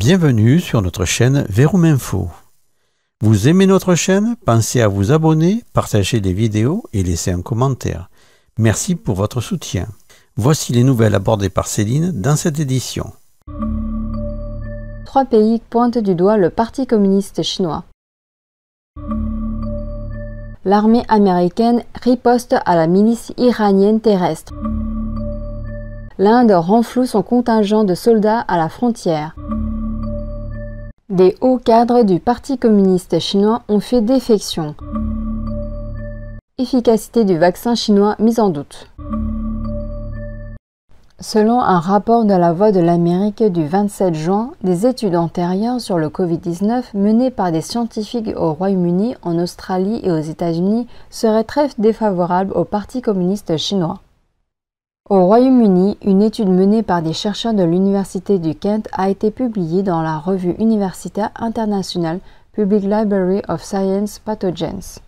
Bienvenue sur notre chaîne Verum Info. Vous aimez notre chaîne? Pensez à vous abonner, partager les vidéos et laisser un commentaire. Merci pour votre soutien. Voici les nouvelles abordées par Céline dans cette édition. 3 pays pointent du doigt le Parti communiste chinois. L'armée américaine riposte à la milice iranienne terrestre. L'Inde renfloue son contingent de soldats à la frontière. Des hauts cadres du Parti communiste chinois ont fait défection. Efficacité du vaccin chinois mise en doute. Selon un rapport de la Voix de l'Amérique du 27 juin, des études antérieures sur le Covid-19 menées par des scientifiques au Royaume-Uni, en Australie et aux États-Unis seraient très défavorables au Parti communiste chinois. Au Royaume-Uni, une étude menée par des chercheurs de l'Université du Kent a été publiée dans la revue universitaire internationale Public Library of Science Pathogens.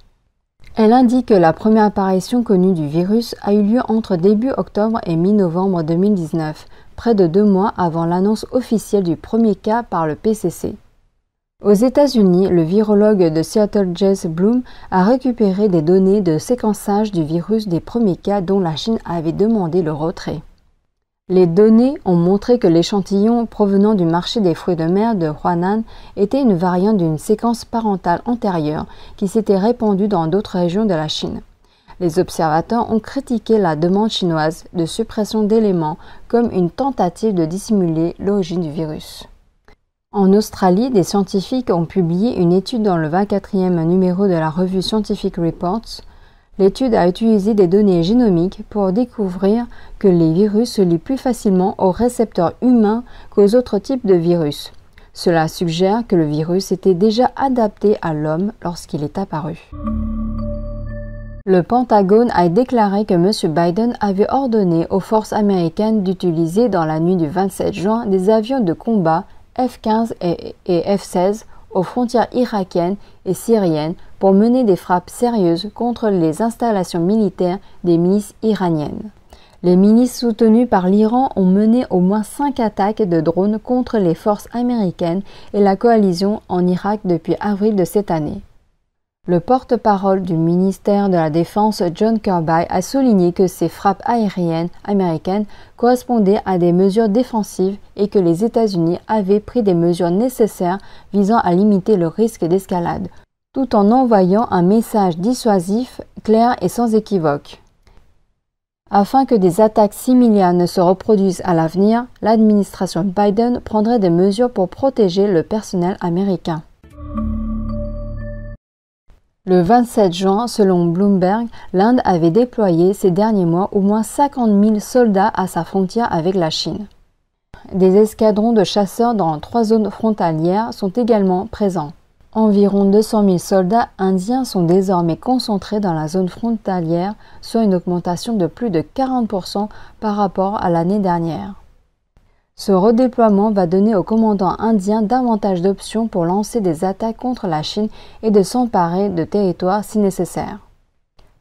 Elle indique que la première apparition connue du virus a eu lieu entre début octobre et mi-novembre 2019, près de 2 mois avant l'annonce officielle du premier cas par le PCC. Aux États-Unis, le virologue de Seattle Jesse Bloom a récupéré des données de séquençage du virus des premiers cas dont la Chine avait demandé le retrait. Les données ont montré que l'échantillon provenant du marché des fruits de mer de Huanan était une variante d'une séquence parentale antérieure qui s'était répandue dans d'autres régions de la Chine. Les observateurs ont critiqué la demande chinoise de suppression d'éléments comme une tentative de dissimuler l'origine du virus. En Australie, des scientifiques ont publié une étude dans le 24e numéro de la revue Scientific Reports. L'étude a utilisé des données génomiques pour découvrir que les virus se lient plus facilement aux récepteurs humains qu'aux autres types de virus. Cela suggère que le virus était déjà adapté à l'homme lorsqu'il est apparu. Le Pentagone a déclaré que M. Biden avait ordonné aux forces américaines d'utiliser dans la nuit du 27 juin des avions de combat F-15 et F-16 aux frontières irakiennes et syriennes pour mener des frappes sérieuses contre les installations militaires des milices iraniennes. Les milices soutenues par l'Iran ont mené au moins 5 attaques de drones contre les forces américaines et la coalition en Irak depuis avril de cette année. Le porte-parole du ministère de la Défense, John Kirby, a souligné que ces frappes aériennes américaines correspondaient à des mesures défensives et que les États-Unis avaient pris des mesures nécessaires visant à limiter le risque d'escalade, tout en envoyant un message dissuasif, clair et sans équivoque. Afin que des attaques similaires ne se reproduisent à l'avenir, l'administration Biden prendrait des mesures pour protéger le personnel américain. Le 27 juin, selon Bloomberg, l'Inde avait déployé ces derniers mois au moins 50 000 soldats à sa frontière avec la Chine. Des escadrons de chasseurs dans 3 zones frontalières sont également présents. Environ 200 000 soldats indiens sont désormais concentrés dans la zone frontalière, soit une augmentation de plus de 40% par rapport à l'année dernière. Ce redéploiement va donner aux commandants indiens davantage d'options pour lancer des attaques contre la Chine et de s'emparer de territoires si nécessaire.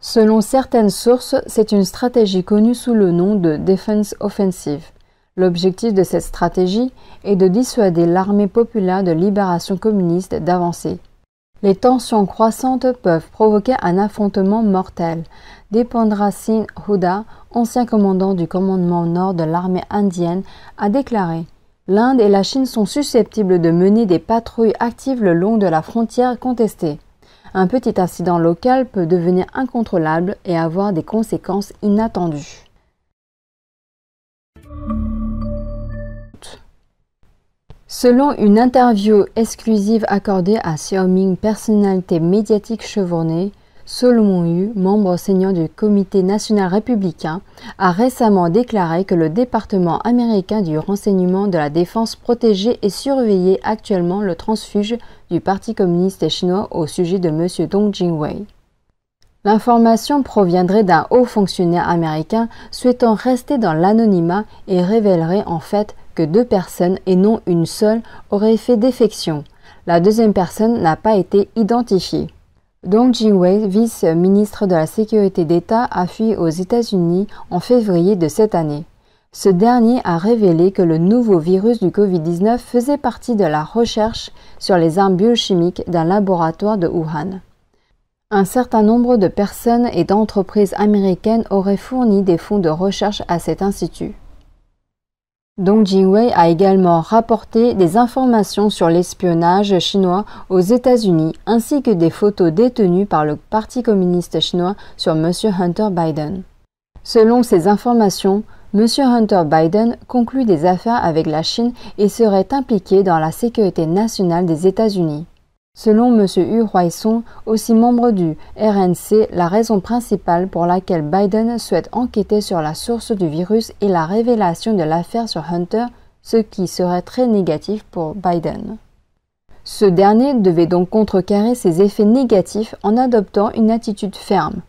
Selon certaines sources, c'est une stratégie connue sous le nom de Defense Offensive. L'objectif de cette stratégie est de dissuader l'armée populaire de libération communiste d'avancer. Les tensions croissantes peuvent provoquer un affrontement mortel. Dipendra Singh Hooda, ancien commandant du commandement nord de l'armée indienne, a déclaré « L'Inde et la Chine sont susceptibles de mener des patrouilles actives le long de la frontière contestée. Un petit incident local peut devenir incontrôlable et avoir des conséquences inattendues. » Selon une interview exclusive accordée à Xiaoming, personnalité médiatique chevronnée, Solomon Yu, membre senior du Comité national républicain, a récemment déclaré que le département américain du renseignement de la défense protégeait et surveillait actuellement le transfuge du Parti communiste chinois au sujet de M. Dong Jingwei. L'information proviendrait d'un haut fonctionnaire américain souhaitant rester dans l'anonymat et révélerait en fait que 2 personnes et non une seule auraient fait défection. La deuxième personne n'a pas été identifiée. Dong Jingwei, vice-ministre de la Sécurité d'État, a fui aux États-Unis en février de cette année. Ce dernier a révélé que le nouveau virus du Covid-19 faisait partie de la recherche sur les armes biochimiques d'un laboratoire de Wuhan. Un certain nombre de personnes et d'entreprises américaines auraient fourni des fonds de recherche à cet institut. Dong Jingwei a également rapporté des informations sur l'espionnage chinois aux États-Unis ainsi que des photos détenues par le Parti communiste chinois sur M. Hunter Biden. Selon ces informations, M. Hunter Biden conclut des affaires avec la Chine et serait impliqué dans la sécurité nationale des États-Unis. Selon M. Hu Huaisong, aussi membre du RNC, la raison principale pour laquelle Biden souhaite enquêter sur la source du virus est la révélation de l'affaire sur Hunter, ce qui serait très négatif pour Biden. Ce dernier devait donc contrecarrer ces effets négatifs en adoptant une attitude ferme.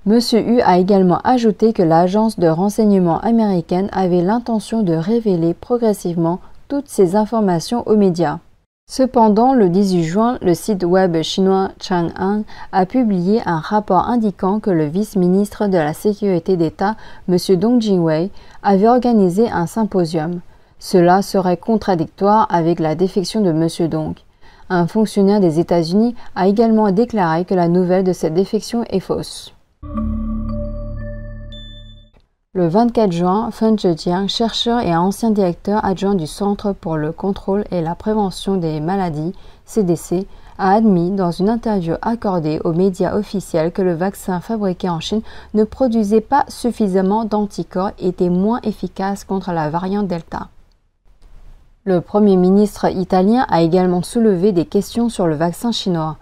M. Hu a également ajouté que l'agence de renseignement américaine avait l'intention de révéler progressivement toutes ces informations aux médias. Cependant, le 18 juin, le site web chinois Chang'an a publié un rapport indiquant que le vice-ministre de la Sécurité d'État, M. Dong Jingwei, avait organisé un symposium. Cela serait contradictoire avec la défection de M. Dong. Un fonctionnaire des États-Unis a également déclaré que la nouvelle de cette défection est fausse. Le 24 juin, Feng Zhejiang, chercheur et ancien directeur adjoint du Centre pour le contrôle et la prévention des maladies, CDC, a admis dans une interview accordée aux médias officiels que le vaccin fabriqué en Chine ne produisait pas suffisamment d'anticorps et était moins efficace contre la variante Delta. Le Premier ministre italien a également soulevé des questions sur le vaccin chinois.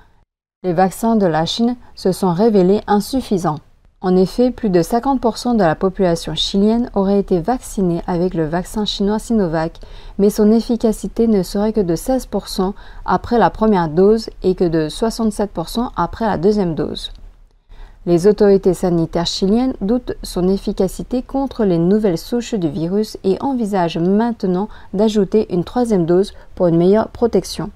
Les vaccins de la Chine se sont révélés insuffisants. En effet, plus de 50% de la population chilienne aurait été vaccinée avec le vaccin chinois Sinovac, mais son efficacité ne serait que de 16% après la première dose et que de 67% après la deuxième dose. Les autorités sanitaires chiliennes doutent son efficacité contre les nouvelles souches du virus et envisagent maintenant d'ajouter une troisième dose pour une meilleure protection.